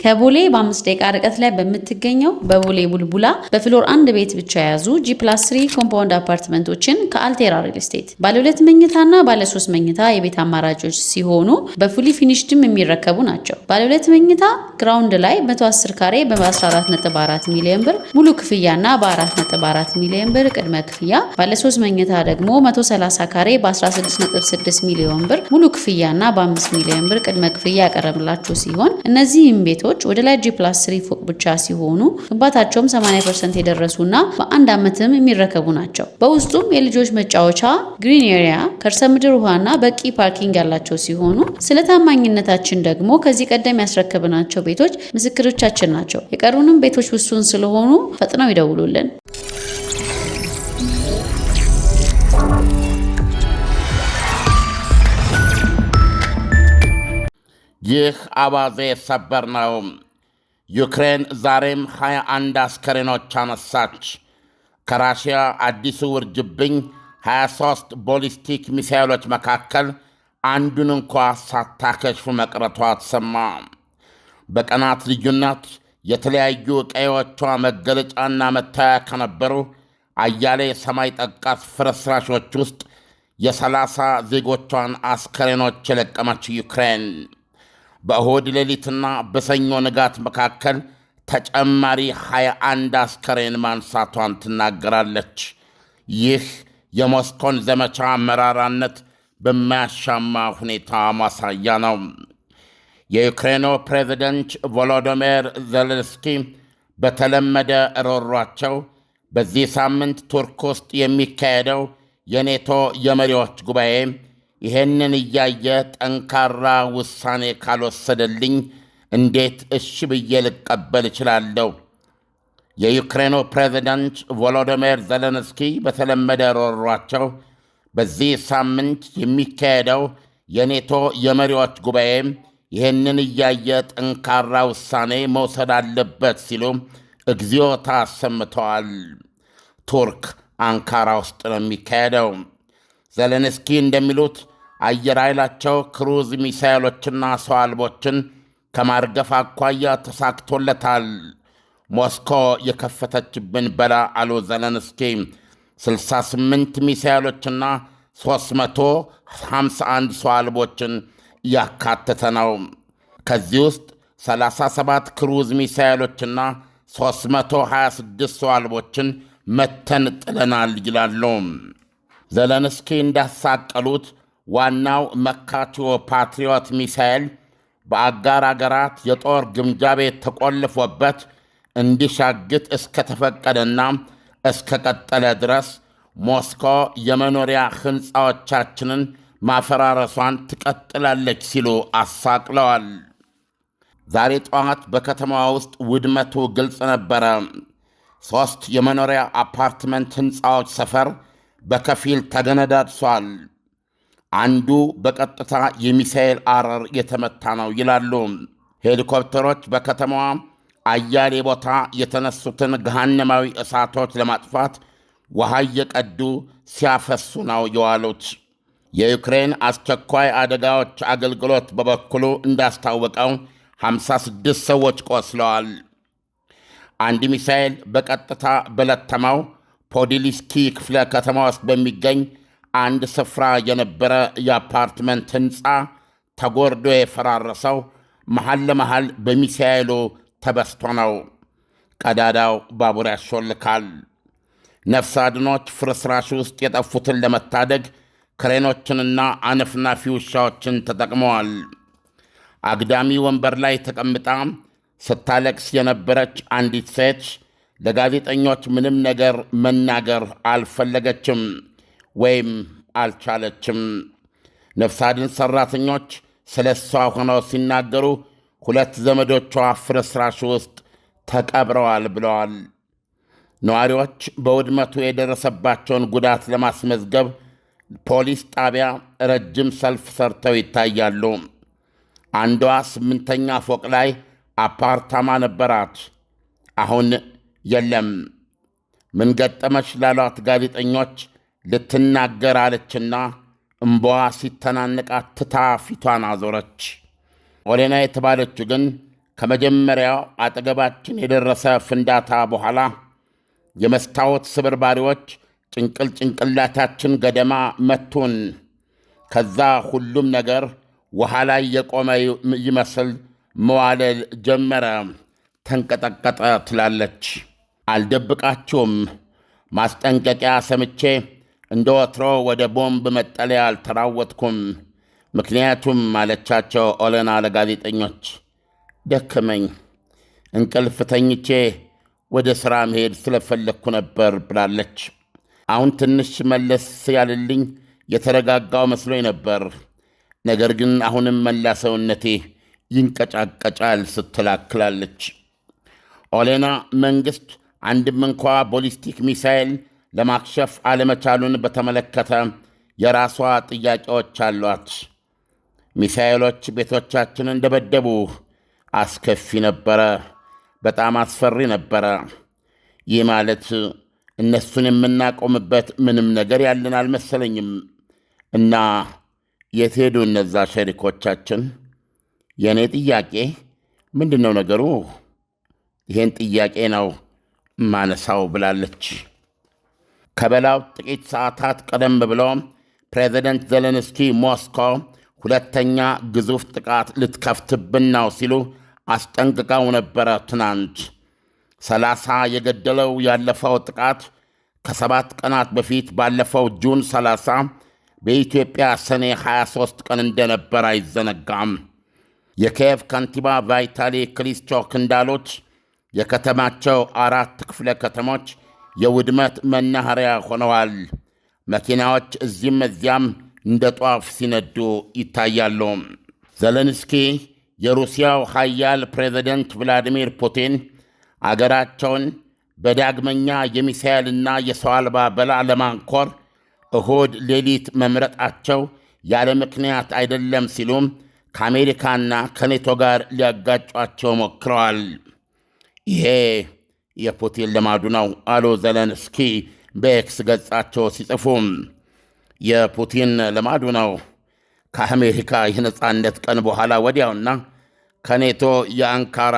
ከቦሌ በ5 ደቂቃ ርቀት ላይ በምትገኘው በቦሌ ቡልቡላ በፍሎር 1 ቤት ብቻ የያዙ G+3 ኮምፓውንድ አፓርትመንቶችን ከአልቴራ ሪል ስቴት ባለ 2 መኝታና ባለ 3 መኝታ የቤት አማራጮች ሲሆኑ በፉሊ ፊኒሽድም የሚረከቡ ናቸው። ባለ 2 መኝታ ግራውንድ ላይ 110 ካሬ በ14.4 ሚሊዮን ብር ሙሉ ክፍያና በ4.4 ሚሊዮን ብር ቅድመ ክፍያ፣ ባለ 3 መኝታ ደግሞ 130 ካሬ በ16.6 ሚሊዮን ብር ሙሉ ክፍያና በ5 ሚሊዮን ብር ቅድመ ክፍያ ያቀረብላችሁ ሲሆን እነዚህም ቤቶች ወደ ላይ G+3 ፎቅ ብቻ ሲሆኑ ግንባታቸውም 80% የደረሱና በአንድ ዓመትም የሚረከቡ ናቸው። በውስጡም የልጆች መጫወቻ፣ ግሪን ኤሪያ፣ ከርሰ ምድር ውሃና በቂ ፓርኪንግ ያላቸው ሲሆኑ ስለ ታማኝነታችን ደግሞ ከዚህ ቀደም ያስረከብናቸው ቤቶች ምስክሮቻችን ናቸው። የቀሩንም ቤቶች ውሱን ስለሆኑ ፈጥነው ይደውሉልን። ይህ አባዜ ሰበር ነው። ዩክሬን ዛሬም 21 አስከሬኖች አነሳች። ከራሽያ አዲሱ ውርጅብኝ 23 ቦሊስቲክ ሚሳይሎች መካከል አንዱን እንኳ ሳታከሽፍ መቅረቷ ተሰማ። በቀናት ልዩነት የተለያዩ ቀዮቿ መገለጫና መታያ ከነበሩ አያሌ ሰማይ ጠቀስ ፍርስራሾች ውስጥ የ30 ዜጎቿን አስከሬኖች የለቀመች ዩክሬን በእሁድ ሌሊትና በሰኞ ንጋት መካከል ተጨማሪ 21 አስከሬን ማንሳቷን ትናገራለች። ይህ የሞስኮን ዘመቻ መራራነት በማያሻማ ሁኔታ ማሳያ ነው። የዩክሬኑ ፕሬዝደንት ቮሎዶሚር ዜሌንስኪ በተለመደ ሮሯቸው በዚህ ሳምንት ቱርክ ውስጥ የሚካሄደው የኔቶ የመሪዎች ጉባኤ ይሄንን እያየ ጠንካራ ውሳኔ ካልወሰደልኝ እንዴት እሺ ብዬ ልቀበል እችላለሁ? የዩክሬኑ ፕሬዝደንት ቮሎዶሚር ዜሌንስኪ በተለመደ ሮሯቸው በዚህ ሳምንት የሚካሄደው የኔቶ የመሪዎች ጉባኤ ይህንን እያየ ጠንካራ ውሳኔ መውሰድ አለበት ሲሉ እግዚኦታ አሰምተዋል። ቱርክ አንካራ ውስጥ ነው የሚካሄደው። ዜሌንስኪ እንደሚሉት አየር ኃይላቸው ክሩዝ ሚሳይሎችና ሰው አልቦችን ከማርገፍ አኳያ ተሳክቶለታል። ሞስኮ የከፈተችብን በላ አሉ ዜሌንስኪ 68 ሚሳይሎችና 351 ሰው አልቦችን ያካተተ ነው። ከዚህ ውስጥ 37 ክሩዝ ሚሳይሎችና 326 ሰው አልቦችን መተን ጥለናል ይላሉ። ዜሌንስኪ እንዳሳቀሉት ዋናው መካቲዮ ፓትሪዮት ሚሳኤል በአጋር አገራት የጦር ግምጃ ቤት ተቆልፎበት እንዲሻግት እስከተፈቀደና እስከቀጠለ ድረስ ሞስኮ የመኖሪያ ሕንፃዎቻችንን ማፈራረሷን ትቀጥላለች ሲሉ አሳቅለዋል። ዛሬ ጠዋት በከተማዋ ውስጥ ውድመቱ ግልጽ ነበረ። 3 የመኖሪያ አፓርትመንት ሕንፃዎች ሰፈር በከፊል ተገነዳድሷል። አንዱ በቀጥታ የሚሳኤል አረር የተመታ ነው ይላሉ። ሄሊኮፕተሮች በከተማዋ አያሌ ቦታ የተነሱትን ገሃነማዊ እሳቶች ለማጥፋት ውሃ እየቀዱ ሲያፈሱ ነው የዋሉት። የዩክሬን አስቸኳይ አደጋዎች አገልግሎት በበኩሉ እንዳስታወቀው 56 ሰዎች ቆስለዋል። አንድ ሚሳኤል በቀጥታ በለተመው ፖዲሊስኪ ክፍለ ከተማ ውስጥ በሚገኝ አንድ ስፍራ የነበረ የአፓርትመንት ሕንፃ ተጎርዶ የፈራረሰው መሃል ለመሃል በሚሳኤሉ ተበስቶ ነው። ቀዳዳው ባቡር ያሾልካል። ነፍስ አድኖች ፍርስራሽ ውስጥ የጠፉትን ለመታደግ ክሬኖችንና አነፍናፊ ውሻዎችን ተጠቅመዋል። አግዳሚ ወንበር ላይ ተቀምጣ ስታለቅስ የነበረች አንዲት ሴት ለጋዜጠኞች ምንም ነገር መናገር አልፈለገችም ወይም አልቻለችም። ነፍስ አድን ሠራተኞች ስለ እሷ ሆነው ሲናገሩ 2 ዘመዶቿ ፍርስራሽ ውስጥ ተቀብረዋል ብለዋል። ነዋሪዎች በውድመቱ የደረሰባቸውን ጉዳት ለማስመዝገብ ፖሊስ ጣቢያ ረጅም ሰልፍ ሰርተው ይታያሉ። አንዷ 8ኛ ፎቅ ላይ አፓርታማ ነበራት። አሁን የለም። ምን ገጠመሽ ላሏት ጋዜጠኞች ልትናገር አለችና እምባዋ ሲተናነቃት ትታ ፊቷን አዞረች። ኦሌና የተባለችው ግን ከመጀመሪያው አጠገባችን የደረሰ ፍንዳታ በኋላ የመስታወት ስብርባሪዎች ጭንቅላታችን ገደማ መቱን። ከዛ ሁሉም ነገር ውሃ ላይ የቆመ ይመስል መዋለል ጀመረ፣ ተንቀጠቀጠ ትላለች። አልደብቃችሁም፣ ማስጠንቀቂያ ሰምቼ እንደ ወትሮ ወደ ቦምብ መጠለያ አልተራወጥኩም። ምክንያቱም አለቻቸው ኦሌና ለጋዜጠኞች፣ ደከመኝ፣ እንቅልፍ ተኝቼ ወደ ሥራ መሄድ ስለፈለግኩ ነበር ብላለች። አሁን ትንሽ መለስ ያልልኝ የተረጋጋው መስሎኝ ነበር፣ ነገር ግን አሁንም መላ ሰውነቴ ይንቀጫቀጫል ስትላክላለች። ኦሌና መንግሥት አንድም እንኳ ቦሊስቲክ ሚሳይል ለማክሸፍ አለመቻሉን በተመለከተ የራሷ ጥያቄዎች አሏት። ሚሳይሎች ቤቶቻችንን ደበደቡ፣ አስከፊ ነበረ፣ በጣም አስፈሪ ነበረ። ይህ ማለት እነሱን የምናቆምበት ምንም ነገር ያለን አልመሰለኝም። እና የት ሄዱ እነዛ ሸሪኮቻችን? የእኔ ጥያቄ ምንድን ነው ነገሩ? ይህን ጥያቄ ነው ማነሳው ብላለች። ከበላው ጥቂት ሰዓታት ቀደም ብሎ ፕሬዚደንት ዜሌንስኪ ሞስኮ ሁለተኛ ግዙፍ ጥቃት ልትከፍትብን ነው ሲሉ አስጠንቅቀው ነበረ። ትናንት 30 የገደለው ያለፈው ጥቃት ከ7 ቀናት በፊት ባለፈው ጁን 30 በኢትዮጵያ ሰኔ 23 ቀን እንደነበር አይዘነጋም። የኪየቭ ከንቲባ ቫይታሊ ክሊስቾክ እንዳሉት የከተማቸው 4 ክፍለ ከተሞች የውድመት መናኸሪያ ሆነዋል። መኪናዎች እዚህም እዚያም እንደ ጧፍ ሲነዱ ይታያሉ። ዜሌንስኪ የሩሲያው ኃያል ፕሬዚደንት ቭላዲሚር ፑቲን አገራቸውን በዳግመኛ የሚሳኤልና የሰው አልባ በላ ለማንኮር እሁድ ሌሊት መምረጣቸው ያለ ምክንያት አይደለም ሲሉም ከአሜሪካና ከኔቶ ጋር ሊያጋጯቸው ሞክረዋል። ይሄ የፑቲን ልማዱ ነው አሉ ዜሌንስኪ በኤክስ ገጻቸው ሲጽፉ። የፑቲን ልማዱ ነው። ከአሜሪካ የነጻነት ቀን በኋላ ወዲያውና ከኔቶ የአንካራ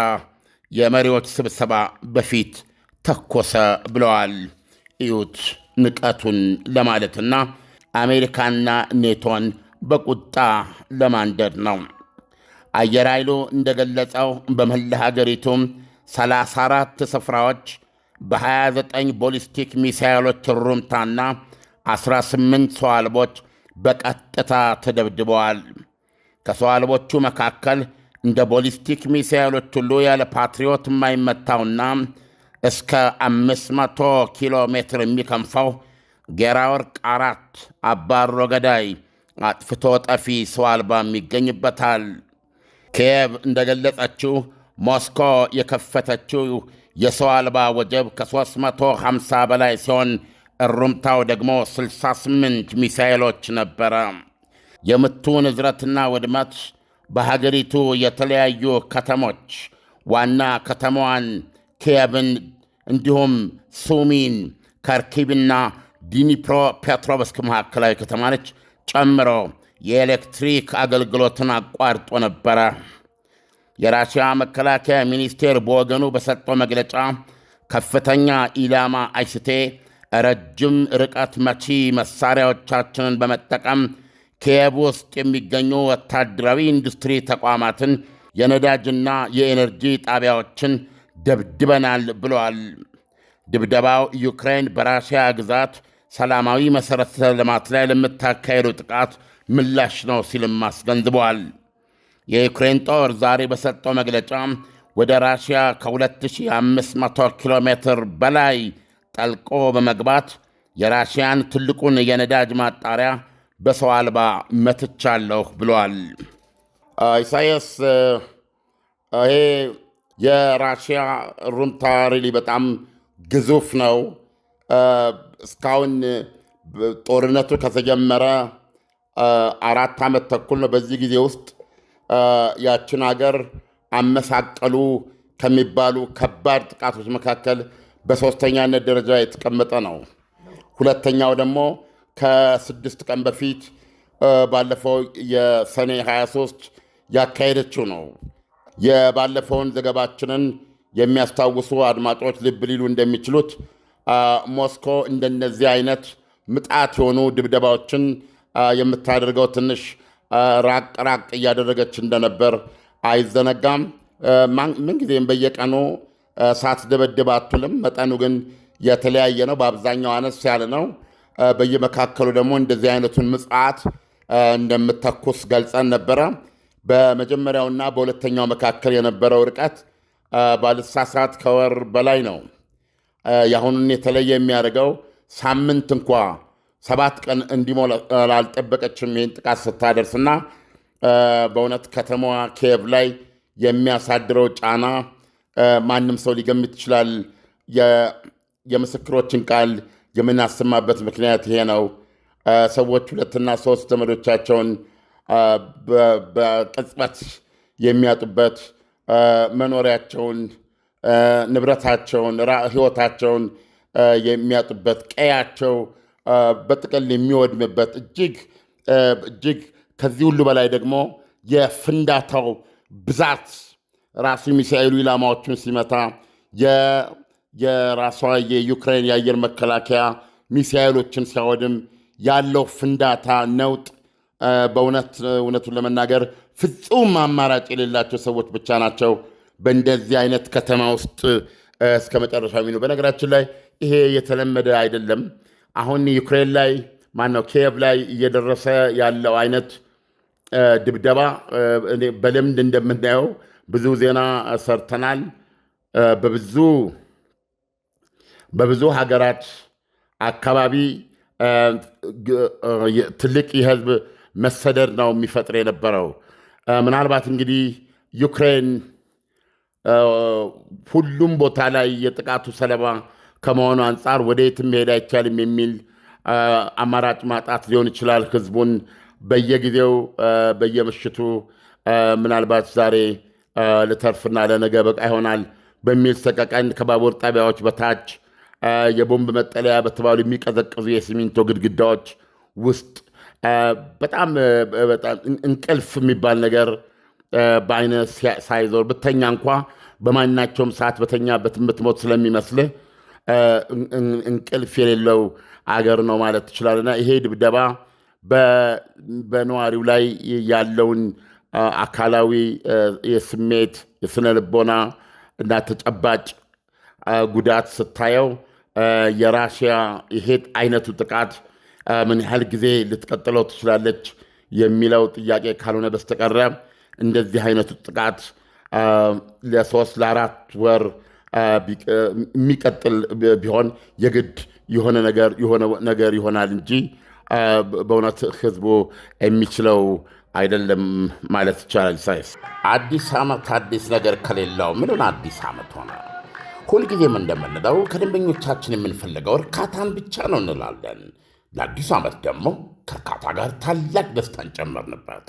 የመሪዎች ስብሰባ በፊት ተኮሰ ብለዋል። እዩት ንቀቱን ለማለትና አሜሪካና ኔቶን በቁጣ ለማንደድ ነው። አየር ኃይሉ እንደገለጸው በመላ ሀገሪቱም 34 ስፍራዎች በ29 ቦሊስቲክ ሚሳይሎች ሩምታና 18 ሰው አልቦች በቀጥታ ተደብድበዋል። ከሰው አልቦቹ መካከል እንደ ቦሊስቲክ ሚሳይሎች ሁሉ ያለ ፓትሪዮት የማይመታውና እስከ 500 ኪሎ ሜትር የሚከንፈው ጌራወርቅ 4 አባሮ ገዳይ አጥፍቶ ጠፊ ሰው አልባም ይገኝበታል። ኪየቭ እንደገለጸችው ሞስኮ የከፈተችው የሰው አልባ ወጀብ ከ350 በላይ ሲሆን እሩምታው ደግሞ 68 ሚሳይሎች ነበረ። የምቱ ንዝረትና ውድመት በሀገሪቱ የተለያዩ ከተሞች ዋና ከተማዋን ኪየቭን እንዲሁም ሱሚን፣ ከርኪቭና ዲኒፕሮ ፔትሮቭስክ ማዕከላዊ ከተማነች ጨምሮ የኤሌክትሪክ አገልግሎትን አቋርጦ ነበረ። የራሽያ መከላከያ ሚኒስቴር በወገኑ በሰጠው መግለጫ ከፍተኛ ኢላማ አይስቴ ረጅም ርቀት መቺ መሳሪያዎቻችንን በመጠቀም ኪየቭ ውስጥ የሚገኙ ወታደራዊ ኢንዱስትሪ ተቋማትን፣ የነዳጅና የኤነርጂ ጣቢያዎችን ደብድበናል ብለዋል። ድብደባው ዩክሬን በራሽያ ግዛት ሰላማዊ መሠረተ ልማት ላይ ለምታካሄዱ ጥቃት ምላሽ ነው ሲልም አስገንዝበዋል። የዩክሬን ጦር ዛሬ በሰጠው መግለጫ ወደ ራሽያ ከ2500 ኪሎ ሜትር በላይ ጠልቆ በመግባት የራሽያን ትልቁን የነዳጅ ማጣሪያ በሰው አልባ መትቻለሁ ብለዋል። ኢሳያስ፣ ይሄ የራሽያ ሩምታ ሪሊ በጣም ግዙፍ ነው። እስካሁን ጦርነቱ ከተጀመረ 4 ዓመት ተኩል ነው። በዚህ ጊዜ ውስጥ ያችን ሀገር አመሳቀሉ ከሚባሉ ከባድ ጥቃቶች መካከል በሦስተኛነት ደረጃ የተቀመጠ ነው። ሁለተኛው ደግሞ ከ6 ቀን በፊት ባለፈው የሰኔ 23 ያካሄደችው ነው። የባለፈውን ዘገባችንን የሚያስታውሱ አድማጮች ልብ ሊሉ እንደሚችሉት ሞስኮ እንደነዚህ አይነት ምጣት የሆኑ ድብደባዎችን የምታደርገው ትንሽ ራቅ ራቅ እያደረገች እንደነበር አይዘነጋም። ምንጊዜም በየቀኑ ሳትደበድብ አትውልም። መጠኑ ግን የተለያየ ነው። በአብዛኛው አነስ ያለ ነው። በየመካከሉ ደግሞ እንደዚህ አይነቱን ምጽዓት እንደምተኩስ ገልጸን ነበረ። በመጀመሪያውና በሁለተኛው መካከል የነበረው ርቀት ባልሳሳት ከወር በላይ ነው። የአሁኑን የተለየ የሚያደርገው ሳምንት እንኳ 7 ቀን እንዲሞላ አልጠበቀችም ይህን ጥቃት ስታደርስና በእውነት ከተማዋ ኪየቭ ላይ የሚያሳድረው ጫና ማንም ሰው ሊገምት ይችላል። የምስክሮችን ቃል የምናሰማበት ምክንያት ይሄ ነው። ሰዎች 2 እና 3 ዘመዶቻቸውን በቅጽበት የሚያጡበት፣ መኖሪያቸውን፣ ንብረታቸውን፣ ሕይወታቸውን የሚያጡበት፣ ቀያቸው በጥቅል የሚወድምበት እጅግ ከዚህ ሁሉ በላይ ደግሞ የፍንዳታው ብዛት ራሱ ሚሳኤሉ ኢላማዎቹን ሲመታ የራሷ የዩክሬን የአየር መከላከያ ሚሳኤሎችን ሲያወድም ያለው ፍንዳታ ነውጥ እውነቱን ለመናገር ፍጹም አማራጭ የሌላቸው ሰዎች ብቻ ናቸው በእንደዚህ አይነት ከተማ ውስጥ እስከ መጨረሻ ሚኑ። በነገራችን ላይ ይሄ የተለመደ አይደለም። አሁን ዩክሬን ላይ ኪየቭ ላይ እየደረሰ ያለው አይነት ድብደባ በልምድ እንደምናየው ብዙ ዜና ሰርተናል። በብዙ ሀገራት አካባቢ ትልቅ የህዝብ መሰደድ ነው የሚፈጥር የነበረው። ምናልባት እንግዲህ ዩክሬን ሁሉም ቦታ ላይ የጥቃቱ ሰለባ ከመሆኑ አንጻር ወደ የትም መሄድ አይቻልም የሚል አማራጭ ማጣት ሊሆን ይችላል። ህዝቡን በየጊዜው በየምሽቱ ምናልባት ዛሬ ልተርፍና ለነገ በቃ ይሆናል በሚል ሰቀቀን ከባቡር ጣቢያዎች በታች የቦምብ መጠለያ በተባሉ የሚቀዘቅዙ የሲሚንቶ ግድግዳዎች ውስጥ በጣም እንቅልፍ የሚባል ነገር በአይነ ሳይዞር ብተኛ እንኳ በማናቸውም ሰዓት በተኛበት የምትሞት ስለሚመስልህ እንቅልፍ የሌለው አገር ነው ማለት ትችላለና ይሄ ድብደባ በነዋሪው ላይ ያለውን አካላዊ የስሜት የስነ ልቦና እና ተጨባጭ ጉዳት ስታየው የራሽያ ይሄ አይነቱ ጥቃት ምን ያህል ጊዜ ልትቀጥለው ትችላለች የሚለው ጥያቄ ካልሆነ በስተቀረ እንደዚህ አይነቱ ጥቃት ለ3 ለ4 ወር የሚቀጥል ቢሆን የግድ የሆነ ነገር ይሆናል እንጂ በእውነት ህዝቡ የሚችለው አይደለም ማለት ይቻላል። ሳይስ አዲስ ዓመት አዲስ ነገር ከሌለው ምንን አዲስ ዓመት ሆነ? ሁልጊዜም እንደምንለው ከደንበኞቻችን የምንፈልገው እርካታን ብቻ ነው እንላለን። ለአዲሱ ዓመት ደግሞ ከእርካታ ጋር ታላቅ ደስታን ጨመርንበት።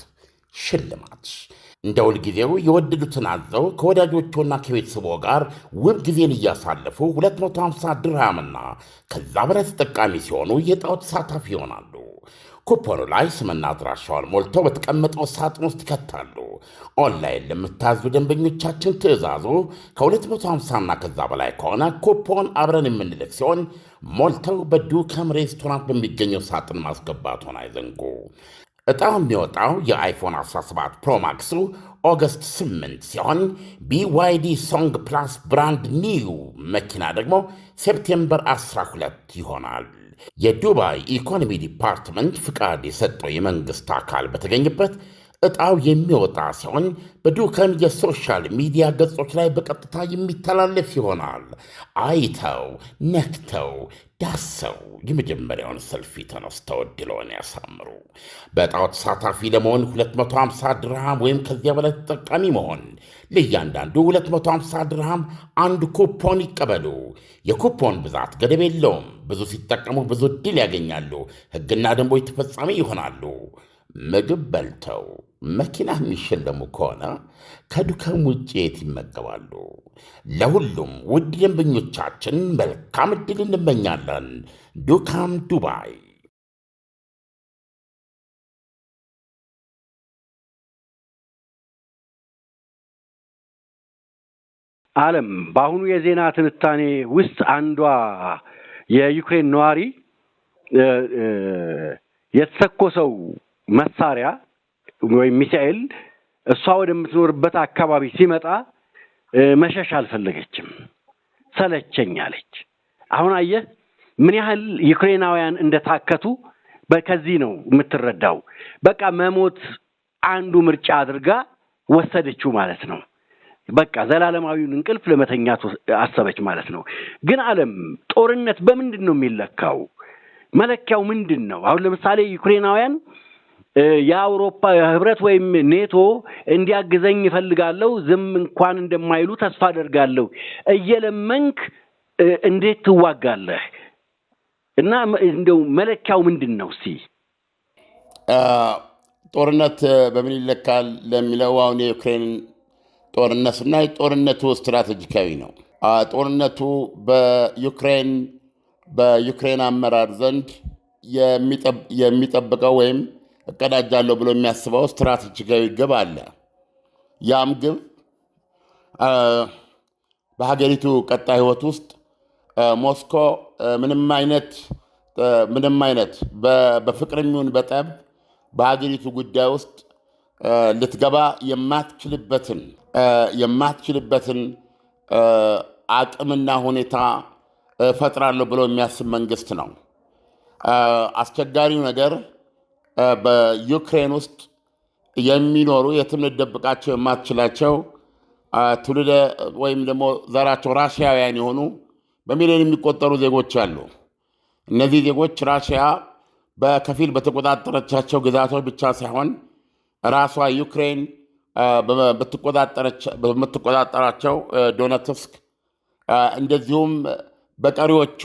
ሽልማት እንደ ሁልጊዜው የወደዱትን አዘው ከወዳጆቹና ከቤተሰቦ ጋር ውብ ጊዜን እያሳለፉ 250 ድርሃምና ከዛ በላይ ተጠቃሚ ሲሆኑ የዕጣው ተሳታፊ ይሆናሉ። ኩፖኑ ላይ ስምና አድራሻውን ሞልተው በተቀመጠው ሳጥን ውስጥ ይከታሉ። ኦንላይን ለምታዙ ደንበኞቻችን ትዕዛዙ ከ250ና ከዛ በላይ ከሆነ ኩፖን አብረን የምንልክ ሲሆን ሞልተው በዱከም ሬስቶራንት በሚገኘው ሳጥን ማስገባቱን አይዘንጉ። ዕጣው የሚወጣው የአይፎን 17 ፕሮማክሱ ኦገስት 8 ሲሆን BYD ሶንግ ፕላስ ብራንድ ኒው መኪና ደግሞ ሴፕቴምበር 12 ይሆናል። የዱባይ ኢኮኖሚ ዲፓርትመንት ፍቃድ የሰጠው የመንግሥት አካል በተገኘበት ዕጣው የሚወጣ ሲሆን በዱከም የሶሻል ሚዲያ ገጾች ላይ በቀጥታ የሚተላለፍ ይሆናል። አይተው ነክተው ዳሰው የመጀመሪያውን ሰልፊ ተነስተው ዕድልዎን ያሳምሩ። በዕጣው ተሳታፊ ለመሆን 250 ድርሃም ወይም ከዚያ በላይ ተጠቃሚ መሆን፣ ለእያንዳንዱ 250 ድርሃም አንድ ኩፖን ይቀበሉ። የኩፖን ብዛት ገደብ የለውም። ብዙ ሲጠቀሙ ብዙ ዕድል ያገኛሉ። ሕግና ደንቦች ተፈጻሚ ይሆናሉ። ምግብ በልተው መኪና የሚሸለሙ ከሆነ ከዱከም ውጭ የት ይመገባሉ? ለሁሉም ውድ ደንበኞቻችን መልካም ዕድል እንመኛለን። ዱካም ዱባይ ዓለም በአሁኑ የዜና ትንታኔ ውስጥ አንዷ የዩክሬን ነዋሪ የተተኮሰው መሳሪያ ወይም ሚሳኤል እሷ ወደምትኖርበት አካባቢ ሲመጣ መሸሽ አልፈለገችም፣ ሰለቸኝ አለች። አሁን አየህ ምን ያህል ዩክሬናውያን እንደታከቱ በከዚህ ነው የምትረዳው። በቃ መሞት አንዱ ምርጫ አድርጋ ወሰደችው ማለት ነው። በቃ ዘላለማዊውን እንቅልፍ ለመተኛት አሰበች ማለት ነው። ግን ዓለም ጦርነት በምንድን ነው የሚለካው? መለኪያው ምንድን ነው? አሁን ለምሳሌ ዩክሬናውያን የአውሮፓ ህብረት ወይም ኔቶ እንዲያግዘኝ ይፈልጋለሁ ዝም እንኳን እንደማይሉ ተስፋ አደርጋለሁ እየለመንክ እንዴት ትዋጋለህ? እና እንደው መለኪያው ምንድን ነው? እስቲ ጦርነት በምን ይለካል ለሚለው አሁን የዩክሬን ጦርነትና ጦርነቱ ስትራቴጂካዊ ነው። ጦርነቱ በዩክሬን አመራር ዘንድ የሚጠብቀው ወይም እቀዳጃለሁ ብሎ የሚያስበው ስትራቴጂካዊ ግብ አለ። ያም ግብ በሀገሪቱ ቀጣይ ህይወት ውስጥ ሞስኮ ምንም አይነት በፍቅርም ይሁን በጠብ በሀገሪቱ ጉዳይ ውስጥ ልትገባ የማትችልበትን አቅምና ሁኔታ ፈጥራለሁ ብሎ የሚያስብ መንግስት ነው። አስቸጋሪው ነገር በዩክሬን ውስጥ የሚኖሩ የትም ልትደብቃቸው የማትችላቸው ትውልደ ወይም ደግሞ ዘራቸው ራሽያውያን የሆኑ በሚሊዮን የሚቆጠሩ ዜጎች አሉ። እነዚህ ዜጎች ራሽያ በከፊል በተቆጣጠረቻቸው ግዛቶች ብቻ ሳይሆን ራሷ ዩክሬን በምትቆጣጠራቸው ዶነትስክ እንደዚሁም በቀሪዎቹ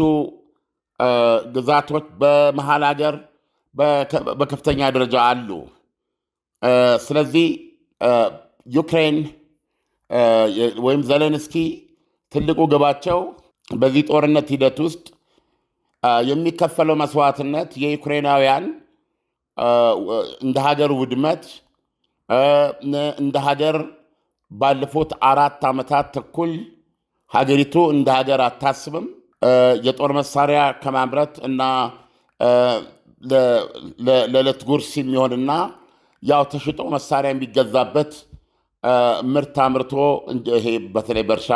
ግዛቶች በመሀል ሀገር በከፍተኛ ደረጃ አሉ። ስለዚህ ዩክሬን ወይም ዘለንስኪ ትልቁ ግባቸው በዚህ ጦርነት ሂደት ውስጥ የሚከፈለው መስዋዕትነት የዩክሬናውያን እንደ ሀገር ውድመት እንደ ሀገር ባለፉት 4 ዓመታት ተኩል ሀገሪቱ እንደ ሀገር አታስብም። የጦር መሳሪያ ከማምረት እና ለዕለት ጉርስ የሚሆንና ያው ተሽጦ መሳሪያ የሚገዛበት ምርት አምርቶ ይሄ በተለይ በእርሻ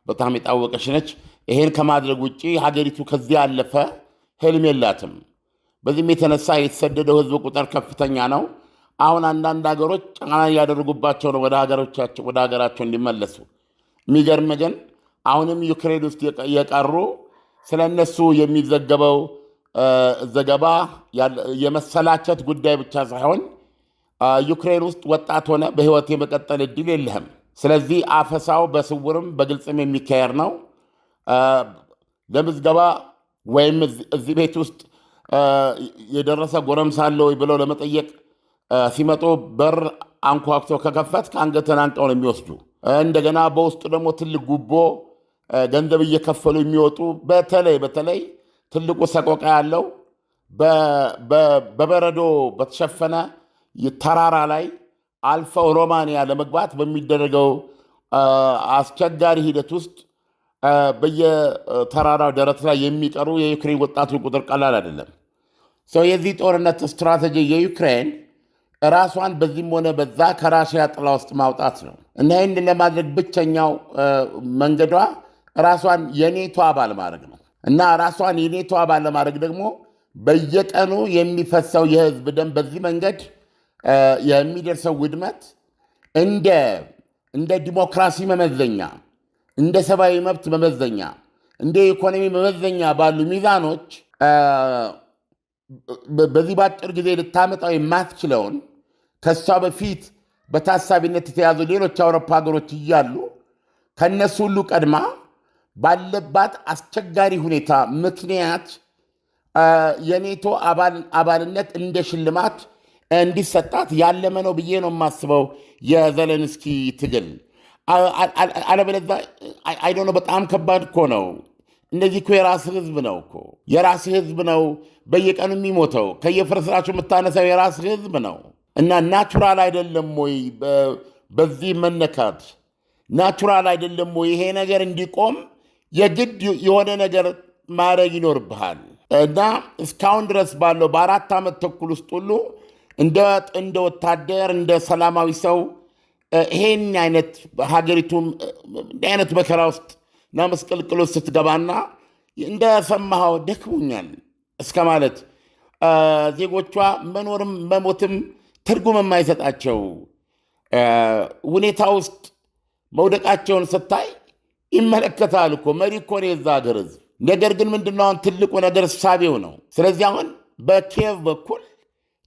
በጣም የታወቀች ነች። ይሄን ከማድረግ ውጭ ሀገሪቱ ከዚህ ያለፈ ህልም የላትም። በዚህም የተነሳ የተሰደደው ህዝብ ቁጥር ከፍተኛ ነው። አሁን አንዳንድ ሀገሮች ጫና እያደረጉባቸው ነው ወደ ሀገራቸው እንዲመለሱ። የሚገርም ግን አሁንም ዩክሬን ውስጥ የቀሩ ስለ እነሱ የሚዘገበው ዘገባ የመሰላቸት ጉዳይ ብቻ ሳይሆን ዩክሬን ውስጥ ወጣት ሆነ በህይወት የመቀጠል እድል የለህም። ስለዚህ አፈሳው በስውርም በግልጽም የሚካሄድ ነው። ለምዝገባ ወይም እዚህ ቤት ውስጥ የደረሰ ጎረምሳ አለ ወይ ብለው ለመጠየቅ ሲመጡ በር አንኳኩቶ ከከፈት ከአንገትን አንቀው ነው የሚወስዱ። እንደገና በውስጡ ደግሞ ትልቅ ጉቦ ገንዘብ እየከፈሉ የሚወጡ በተለይ ትልቁ ሰቆቃ ያለው በበረዶ በተሸፈነ ተራራ ላይ አልፈው ሮማንያ ለመግባት በሚደረገው አስቸጋሪ ሂደት ውስጥ በየተራራው ደረት ላይ የሚቀሩ የዩክሬን ወጣቶች ቁጥር ቀላል አይደለም። የዚህ ጦርነት ስትራቴጂ የዩክሬን ራሷን በዚህም ሆነ በዛ ከራሽያ ጥላ ውስጥ ማውጣት ነው እና ይህን ለማድረግ ብቸኛው መንገዷ ራሷን የኔቶ አባል ማድረግ ነው እና ራሷን የኔቶ አባል ለማድረግ ደግሞ በየቀኑ የሚፈሰው የህዝብ ደም በዚህ መንገድ የሚደርሰው ውድመት እንደ ዲሞክራሲ መመዘኛ፣ እንደ ሰብአዊ መብት መመዘኛ፣ እንደ ኢኮኖሚ መመዘኛ ባሉ ሚዛኖች በዚህ ባጭር ጊዜ ልታመጣው የማትችለውን ከሷ በፊት በታሳቢነት የተያዙ ሌሎች አውሮፓ ሀገሮች እያሉ ከነሱ ሁሉ ቀድማ ባለባት አስቸጋሪ ሁኔታ ምክንያት የኔቶ አባልነት እንደ ሽልማት እንዲሰጣት ያለመ ነው ብዬ ነው የማስበው የዘለንስኪ ትግል። አለበለዚያ አይዶነ በጣም ከባድ እኮ ነው። እንደዚህ እኮ የራስህ ህዝብ ነው እኮ የራስህ ህዝብ ነው በየቀኑ የሚሞተው ከየፍርስራቸው የምታነሳው የራስህ ህዝብ ነው እና ናቹራል አይደለም ወይ በዚህ መነካት? ናቹራል አይደለም ወይ? ይሄ ነገር እንዲቆም የግድ የሆነ ነገር ማድረግ ይኖርብሃል። እና እስካሁን ድረስ ባለው በ4 ዓመት ተኩል ውስጥ ሁሉ እንደ ወታደር እንደ ሰላማዊ ሰው ይሄን አይነት ሀገሪቱም እንዲህ አይነት መከራ ውስጥ እና መስቀልቅል ውስጥ ስትገባና እንደሰማኸው ደክሞኛል እስከ ማለት ዜጎቿ መኖርም መሞትም ትርጉም የማይሰጣቸው ሁኔታ ውስጥ መውደቃቸውን ስታይ ይመለከታል እኮ መሪ እኮ ነው የዛ ሀገር ህዝብ። ነገር ግን ምንድነው አሁን ትልቁ ነገር እሳቤው ነው። ስለዚህ አሁን በኪየቭ በኩል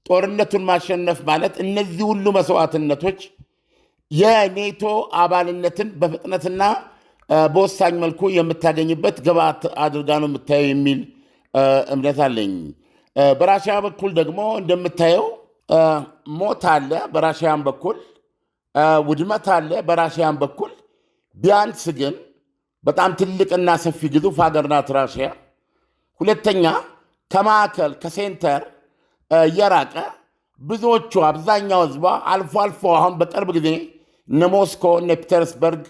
ጦርነቱን ማሸነፍ ማለት እነዚህ ሁሉ መስዋዕትነቶች የኔቶ አባልነትን በፍጥነትና በወሳኝ መልኩ የምታገኝበት ግብዓት አድርጋ ነው የምታየው የሚል እምነት አለኝ። በራሽያ በኩል ደግሞ እንደምታየው ሞት አለ፣ በራሽያን በኩል ውድመት አለ፣ በራሽያን በኩል ቢያንስ ግን በጣም ትልቅና ሰፊ ግዙፍ ሀገር ናት ራሽያ። ሁለተኛ ከማዕከል ከሴንተር እየራቀ ብዙዎቹ አብዛኛው ህዝቧ አልፎ አልፎ አሁን በቅርብ ጊዜ እነ ሞስኮ እነ ፒተርስበርግ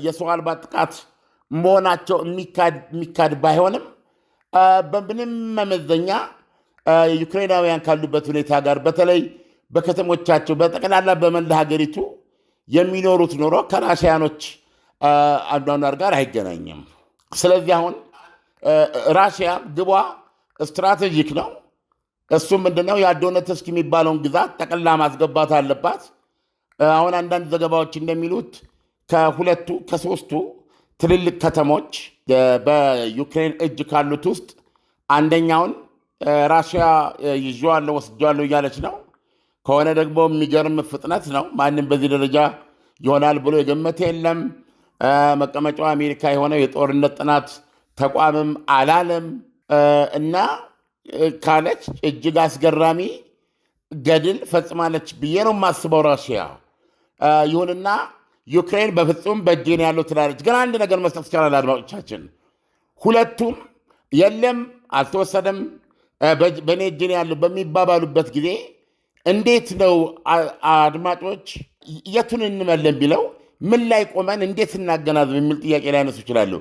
የሰው አልባ ጥቃት መሆናቸው የሚካድ ባይሆንም በምንም መመዘኛ ዩክሬናውያን ካሉበት ሁኔታ ጋር በተለይ በከተሞቻቸው በጠቅላላ በመላ ሀገሪቱ የሚኖሩት ኖሮ ከራሽያኖች አኗኗር ጋር አይገናኝም። ስለዚህ አሁን ራሽያ ግቧ ስትራቴጂክ ነው። እሱም ምንድነው የዶኔትስክ የሚባለውን ግዛት ጠቅላ ማስገባት አለባት። አሁን አንዳንድ ዘገባዎች እንደሚሉት ከሶስቱ ትልልቅ ከተሞች በዩክሬን እጅ ካሉት ውስጥ አንደኛውን ራሽያ ይዤዋለሁ ወስጄዋለሁ እያለች ነው። ከሆነ ደግሞ የሚገርም ፍጥነት ነው። ማንም በዚህ ደረጃ ይሆናል ብሎ የገመተ የለም። መቀመጫው አሜሪካ የሆነው የጦርነት ጥናት ተቋምም አላለም እና ካለች እጅግ አስገራሚ ገድል ፈጽማለች ብዬ ነው የማስበው ራሽያ። ይሁንና ዩክሬን በፍጹም በእጄ ነው ያለው ትላለች። ግን አንድ ነገር መስጠት ይቻላል አድማጮቻችን፣ ሁለቱም የለም አልተወሰደም በእኔ እጄ ነው ያለው በሚባባሉበት ጊዜ እንዴት ነው አድማጮች የቱን እንመለን ቢለው ምን ላይ ቆመን እንዴት እናገናዘብ የሚል ጥያቄ ላይ ነሱ ይችላሉ።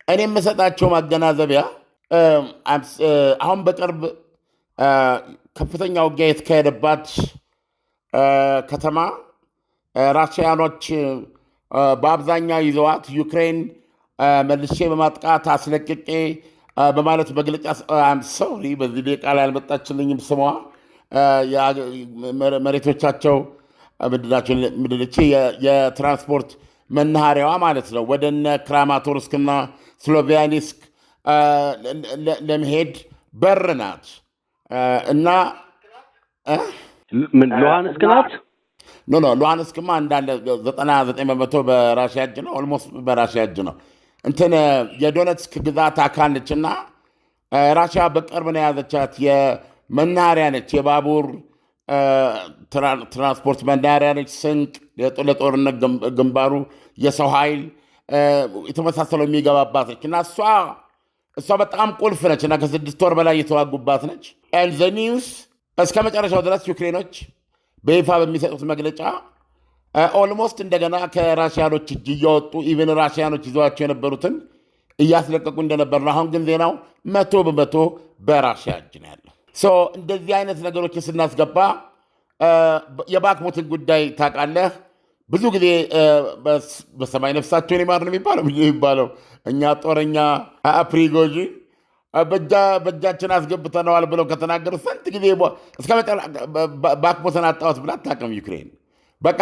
እኔ የምሰጣቸው ማገናዘቢያ አሁን በቅርብ ከፍተኛ ውጊያ የተካሄደባት ከተማ ራሽያኖች በአብዛኛው ይዘዋት ዩክሬን መልሼ በማጥቃት አስለቅቄ በማለት መግለጫ ሶሪ በዚህ ደቂቃ ላይ አልመጣችልኝም ስሟ መሬቶቻቸው ምድርቼ የትራንስፖርት መናኸሪያዋ ማለት ነው ወደነ ክራማቶርስክና ስሎቪያኒስክ ለመሄድ በር ናት እና ሉሃንስክ ናት። ሉሃንስክማ እንዳለ 99% በራሽያ እጅ ነው። ኦልሞስት በራሽያ እጅ ነው። እንትን የዶኔትስክ ግዛት አካል ነችና ራሽያ በቅርብ ነው የያዘቻት። የመናኸሪያ ነች፣ የባቡር ትራንስፖርት መናኸሪያ ነች። ስንቅ ለጦርነት ግንባሩ የሰው ኃይል የተመሳሰለው የሚገባባት ነች እና እሷ በጣም ቁልፍ ነች እና ከ6 ወር በላይ የተዋጉባት ነች። ዘ ኒውስ እስከ መጨረሻው ድረስ ዩክሬኖች በይፋ በሚሰጡት መግለጫ ኦልሞስት እንደገና ከራሽያኖች እጅ እያወጡ ኢቨን ራሽያኖች ይዘዋቸው የነበሩትን እያስለቀቁ እንደነበር ነው። አሁን ግን ዜናው 100% በራሽያ እጅ ነው ያለው። እንደዚህ አይነት ነገሮች ስናስገባ የባክሙትን ጉዳይ ታውቃለህ። ብዙ ጊዜ በሰማይ ነፍሳቸውን ይማር ነው የሚባለው እኛ ጦረኛ ፕሪጎዥን በእጃችን አስገብተነዋል ብለው ከተናገሩ ስንት ጊዜ እስከ ባክሙትን አጣሁት ብላ አታውቅም ዩክሬን። በቃ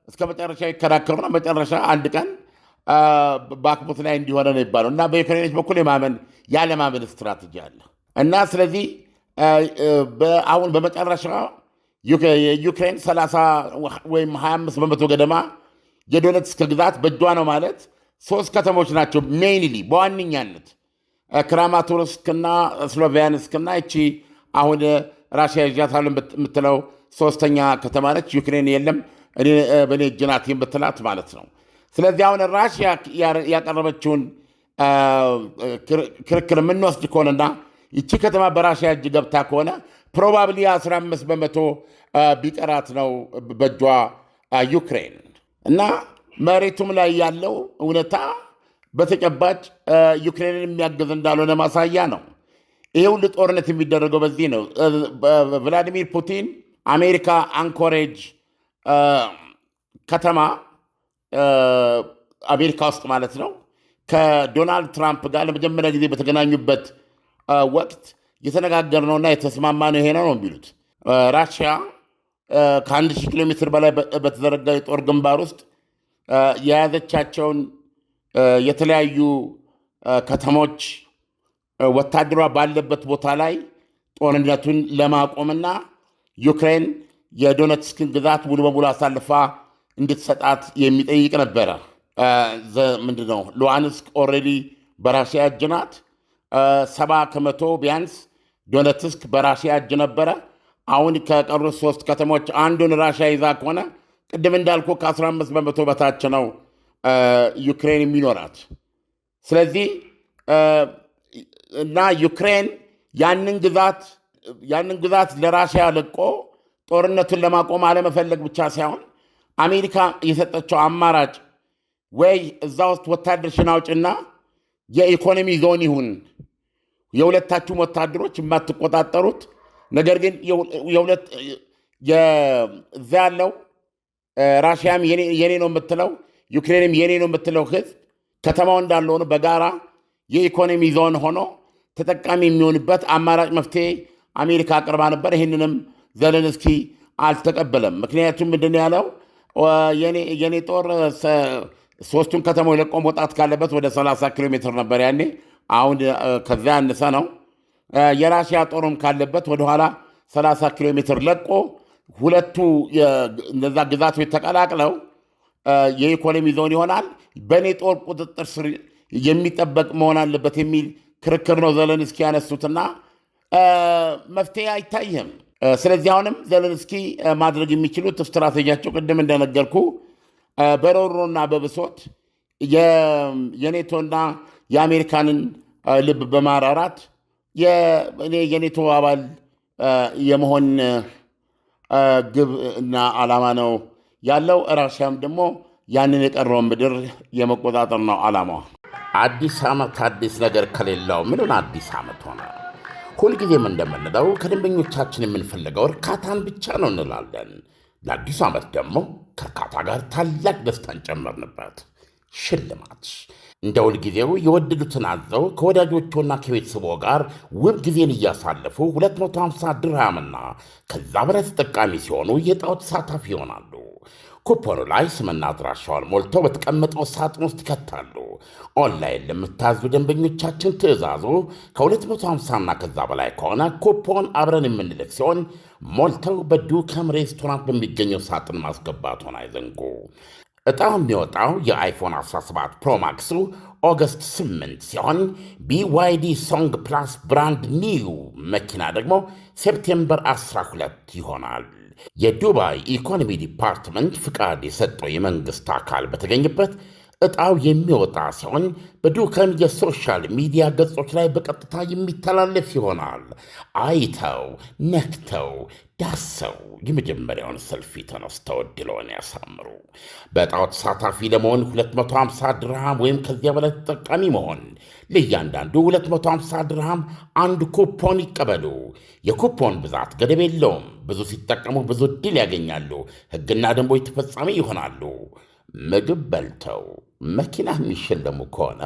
እስከ መጨረሻ ይከራከሩና መጨረሻ አንድ ቀን ባክሙት ላይ እንዲሆነ ነው ይባለው እና በዩክሬኖች በኩል ያለማመን ስትራቴጂ አለ እና ስለዚህ አሁን በመጨረሻ የዩክሬን 30 ወይም 25% ገደማ የዶኔትስክ ግዛት በእጇ ነው ማለት 3 ከተሞች ናቸው ሜይንሊ በዋነኛነት ክራማቶርስክና ስሎቪያንስክና እቺ አሁን ራሽያ ይዣታለሁ የምትለው 3ኛ ከተማ ነች። ዩክሬን የለም በእኔ እጅ ናት የምትላት ማለት ነው። ስለዚህ አሁን ራሽያ ያቀረበችውን ክርክር የምንወስድ ከሆነና ይቺ ከተማ በራሽያ እጅ ገብታ ከሆነ ፕሮባብሊ 15% ቢቀራት ነው በእጇ ዩክሬን እና መሬቱም ላይ ያለው እውነታ በተጨባጭ ዩክሬንን የሚያገዝ እንዳልሆነ ማሳያ ነው። ይሄ ሁሉ ጦርነት የሚደረገው በዚህ ነው። ቭላዲሚር ፑቲን አሜሪካ አንኮሬጅ ከተማ አሜሪካ ውስጥ ማለት ነው ከዶናልድ ትራምፕ ጋር ለመጀመሪያ ጊዜ በተገናኙበት ወቅት የተነጋገርነውና የተስማማነው ይሄ ነው የሚሉት። ራሽያ ከ1000 ኪሎ ሜትር በላይ በተዘረጋ የጦር ግንባር ውስጥ የያዘቻቸውን የተለያዩ ከተሞች ወታደሯ ባለበት ቦታ ላይ ጦርነቱን ለማቆምና ዩክሬን የዶኔትስክን ግዛት ሙሉ በሙሉ አሳልፋ እንድትሰጣት የሚጠይቅ ነበረ። ምንድነው ሉሃንስክ ኦልሬዲ በራሽያ እጅ ናት። 70% ቢያንስ ዶኔትስክ በራሽያ እጅ ነበረ። አሁን ከቀሩት 3 ከተሞች አንዱን ራሽያ ይዛ ከሆነ ቅድም እንዳልኩ ከ15% በታች ነው ዩክሬን የሚኖራት። ስለዚህ እና ዩክሬን ያንን ግዛት ለራሽያ ለቆ ጦርነቱን ለማቆም አለመፈለግ ብቻ ሳይሆን አሜሪካ የሰጠችው አማራጭ ወይ እዛ ውስጥ ወታደርሽን አውጭና የኢኮኖሚ ዞን ይሁን የሁለታችሁም ወታደሮች የማትቆጣጠሩት ነገር ግን እዛ ያለው ራሽያም የኔ ነው የምትለው ዩክሬንም የኔ ነው የምትለው ህዝብ ከተማው እንዳለ ሆኖ በጋራ የኢኮኖሚ ዞን ሆኖ ተጠቃሚ የሚሆንበት አማራጭ መፍትሄ አሜሪካ አቅርባ ነበር። ይህንንም ዘለንስኪ አልተቀበለም። ምክንያቱም ምንድን ያለው የኔ ጦር 3ቱን ከተሞች ለቆ መውጣት ካለበት ወደ 30 ኪሎ ሜትር ነበር ያኔ። አሁን ከዚያ ያነሰ ነው። የራሽያ ጦርም ካለበት ወደኋላ 30 ኪሎ ሜትር ለቆ ሁለቱ እነዛ ግዛቶች ተቀላቅለው የኢኮኖሚ ዞን ይሆናል። በእኔ ጦር ቁጥጥር ስር የሚጠበቅ መሆን አለበት የሚል ክርክር ነው ዘለንስኪ ያነሱትና መፍትሄ አይታይም። ስለዚህ አሁንም ዘለንስኪ ማድረግ የሚችሉት ስትራቴጂያቸው ቅድም እንደነገርኩ በሮሮና በብሶት የኔቶና የአሜሪካንን ልብ በማራራት የኔቶ አባል የመሆን ግብ እና ዓላማ ነው ያለው። ራሽያም ደግሞ ያንን የቀረውን ምድር የመቆጣጠር ነው ዓላማዋ። አዲስ ዓመት አዲስ ነገር ከሌለው ምንን አዲስ ዓመት ሆነ? ሁልጊዜም እንደምንለው ከደንበኞቻችን የምንፈልገው እርካታን ብቻ ነው እንላለን። ለአዲሱ ዓመት ደግሞ ከእርካታ ጋር ታላቅ ደስታን ጨመርንበት። ሽልማት እንደ ሁልጊዜው የወደዱትን አዘው ከወዳጆቹና ከቤተሰቦ ጋር ውብ ጊዜን እያሳለፉ 250 ድርሃምና ከዛ በላይ ተጠቃሚ ሲሆኑ የዕጣው ተሳታፊ ይሆናሉ። ኩፖኑ ላይ ስምና አድራሻውን ሞልተው በተቀመጠው ሳጥን ውስጥ ይከታሉ። ኦንላይን ለምታዙ ደንበኞቻችን ትዕዛዙ ከ250ና ከዛ በላይ ከሆነ ኩፖን አብረን የምንልክ ሲሆን ሞልተው በዱከም ሬስቶራንት በሚገኘው ሳጥን ማስገባቱን አይዘንጉ። ዕጣው የሚወጣው የአይፎን 17 ፕሮማክሱ ኦገስት 8 ሲሆን BYD ሶንግ ፕላስ ብራንድ ኒው መኪና ደግሞ ሴፕቴምበር 12 ይሆናል። የዱባይ ኢኮኖሚ ዲፓርትመንት ፍቃድ የሰጠው የመንግሥት አካል በተገኘበት ዕጣው የሚወጣ ሲሆን በዱከም የሶሻል ሚዲያ ገጾች ላይ በቀጥታ የሚተላለፍ ይሆናል። አይተው ነክተው ዳሰው የመጀመሪያውን ሰልፊ ተነስተው ዕድልዎን ያሳምሩ። በዕጣው ተሳታፊ ለመሆን 250 ድርሃም ወይም ከዚያ በላይ ተጠቃሚ መሆን፣ ለእያንዳንዱ 250 ድርሃም አንድ ኩፖን ይቀበሉ። የኩፖን ብዛት ገደብ የለውም። ብዙ ሲጠቀሙ ብዙ ዕድል ያገኛሉ። ሕግና ደንቦች ተፈጻሚ ይሆናሉ። ምግብ በልተው መኪና የሚሸለሙ ከሆነ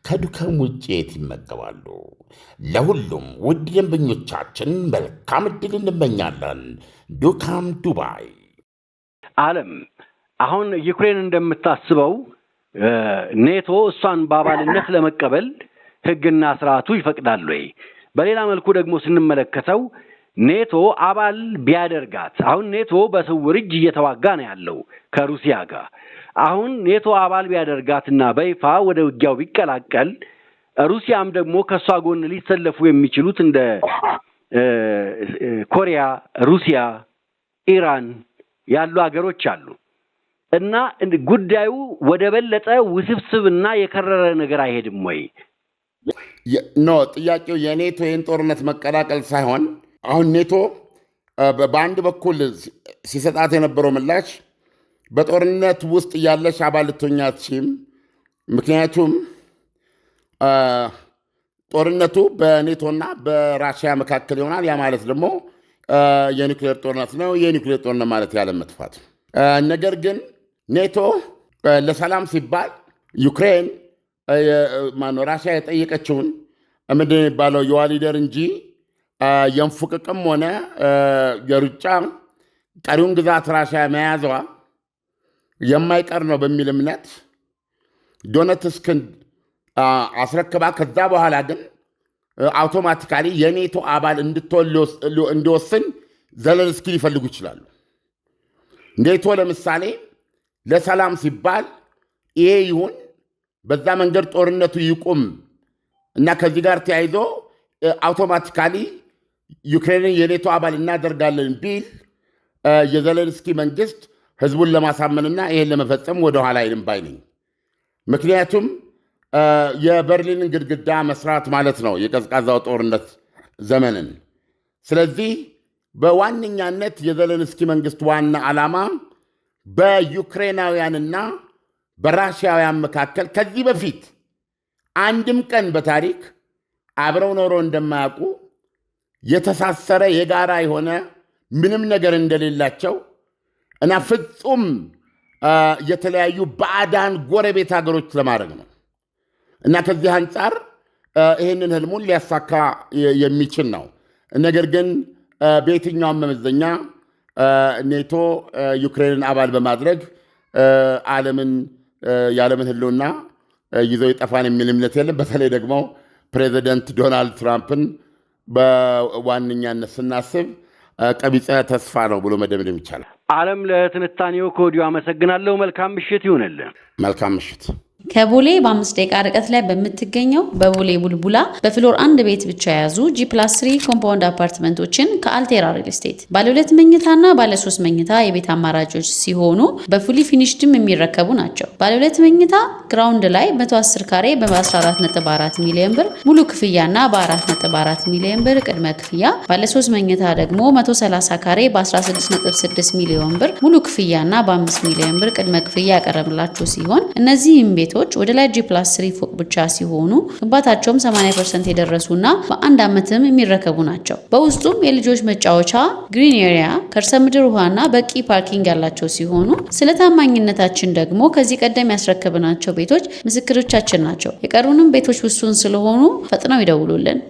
ከዱከም ውጭ የት ይመገባሉ? ለሁሉም ውድ ደንበኞቻችን መልካም ዕድል እንመኛለን። ዱካም ዱባይ። ዓለም አሁን ዩክሬን እንደምታስበው ኔቶ እሷን በአባልነት ለመቀበል ሕግና ስርዓቱ ይፈቅዳል ወይ? በሌላ መልኩ ደግሞ ስንመለከተው ኔቶ አባል ቢያደርጋት አሁን ኔቶ በስውር እጅ እየተዋጋ ነው ያለው ከሩሲያ ጋር። አሁን ኔቶ አባል ቢያደርጋትና በይፋ ወደ ውጊያው ቢቀላቀል ሩሲያም ደግሞ ከሷ ጎን ሊሰለፉ የሚችሉት እንደ ኮሪያ፣ ሩሲያ፣ ኢራን ያሉ ሀገሮች አሉ እና ጉዳዩ ወደ በለጠ ውስብስብና የከረረ ነገር አይሄድም ወይ? ኖ ጥያቄው የኔቶ ይህን ጦርነት መቀላቀል ሳይሆን አሁን ኔቶ በአንድ በኩል ሲሰጣት የነበረው ምላሽ በጦርነት ውስጥ ያለሽ አባል ልትሆኚ አትችይም። ምክንያቱም ጦርነቱ በኔቶና በራሽያ መካከል ይሆናል። ያ ማለት ደግሞ የኒውክሌር ጦርነት ነው። የኒውክሌር ጦርነት ማለት ያለ መጥፋት። ነገር ግን ኔቶ ለሰላም ሲባል ዩክሬን ራሽያ የጠየቀችውን ምንድን ነው የሚባለው የዋ ሊደር እንጂ የንፉቅቅም ሆነ የሩጫ ቀሪውን ግዛት ራሽያ መያዟ የማይቀር ነው በሚል እምነት ዶኔትስክን አስረክባ ከዛ በኋላ ግን አውቶማቲካሊ የኔቶ አባል እንዲወስን ዘለንስኪ ሊፈልጉ ይችላሉ። ኔቶ ለምሳሌ ለሰላም ሲባል ይሄ ይሁን፣ በዛ መንገድ ጦርነቱ ይቁም እና ከዚህ ጋር ተያይዞ አውቶማቲካሊ ዩክሬንን የኔቶ አባል እናደርጋለን ቢል የዘለንስኪ መንግስት ህዝቡን ለማሳመንና ይሄን ለመፈጸም ወደኋላ አይልም ባይ ነኝ። ምክንያቱም የበርሊንን ግድግዳ መስራት ማለት ነው የቀዝቃዛው ጦርነት ዘመንን። ስለዚህ በዋነኛነት የዘለንስኪ መንግስት ዋና ዓላማ በዩክሬናውያንና በራሽያውያን መካከል ከዚህ በፊት አንድም ቀን በታሪክ አብረው ኖሮ እንደማያውቁ የተሳሰረ የጋራ የሆነ ምንም ነገር እንደሌላቸው እና ፍጹም የተለያዩ ባዕዳን ጎረቤት ሀገሮች ለማድረግ ነው እና ከዚህ አንጻር ይህንን ህልሙን ሊያሳካ የሚችል ነው። ነገር ግን በየትኛውም መመዘኛ ኔቶ ዩክሬንን አባል በማድረግ የዓለምን ህልውና ይዘው ይጠፋን የሚል እምነት የለም። በተለይ ደግሞ ፕሬዚደንት ዶናልድ ትራምፕን በዋነኛነት ስናስብ ቀቢጸ ተስፋ ነው ብሎ መደምደም ይቻላል። ዓለም ለትንታኔው ከወዲሁ አመሰግናለሁ። መልካም ምሽት ይሁንልን። መልካም ምሽት። ከቦሌ በ5 ደቂቃ ርቀት ላይ በምትገኘው በቦሌ ቡልቡላ በፍሎር 1 ቤት ብቻ የያዙ G+3 ኮምፓውንድ አፓርትመንቶችን ከአልቴራ ሪል ስቴት ባለ 2 መኝታና ባለ 3 መኝታ የቤት አማራጮች ሲሆኑ በፉሊ ፊኒሽድም የሚረከቡ ናቸው። ባለ 2 መኝታ ግራውንድ ላይ 110 ካሬ በ14.4 ሚሊዮን ብር ሙሉ ክፍያና በ4.4 ሚሊዮን ብር ቅድመ ክፍያ፣ ባለ 3 መኝታ ደግሞ 130 ካሬ በ16.6 ሚሊዮን ብር ሙሉ ክፍያና በ5 ሚሊዮን ብር ቅድመ ክፍያ ያቀረብላችሁ ሲሆን እነዚህም ቤቶች ወደ ላይ G+3 ፎቅ ብቻ ሲሆኑ ግንባታቸውም 80% የደረሱና በአንድ ዓመትም የሚረከቡ ናቸው። በውስጡም የልጆች መጫወቻ፣ ግሪን ኤሪያ፣ ከርሰ ምድር ውሃና በቂ ፓርኪንግ ያላቸው ሲሆኑ ስለ ታማኝነታችን ደግሞ ከዚህ ቀደም ያስረከብናቸው ቤቶች ምስክሮቻችን ናቸው። የቀሩንም ቤቶች ውሱን ስለሆኑ ፈጥነው ይደውሉልን።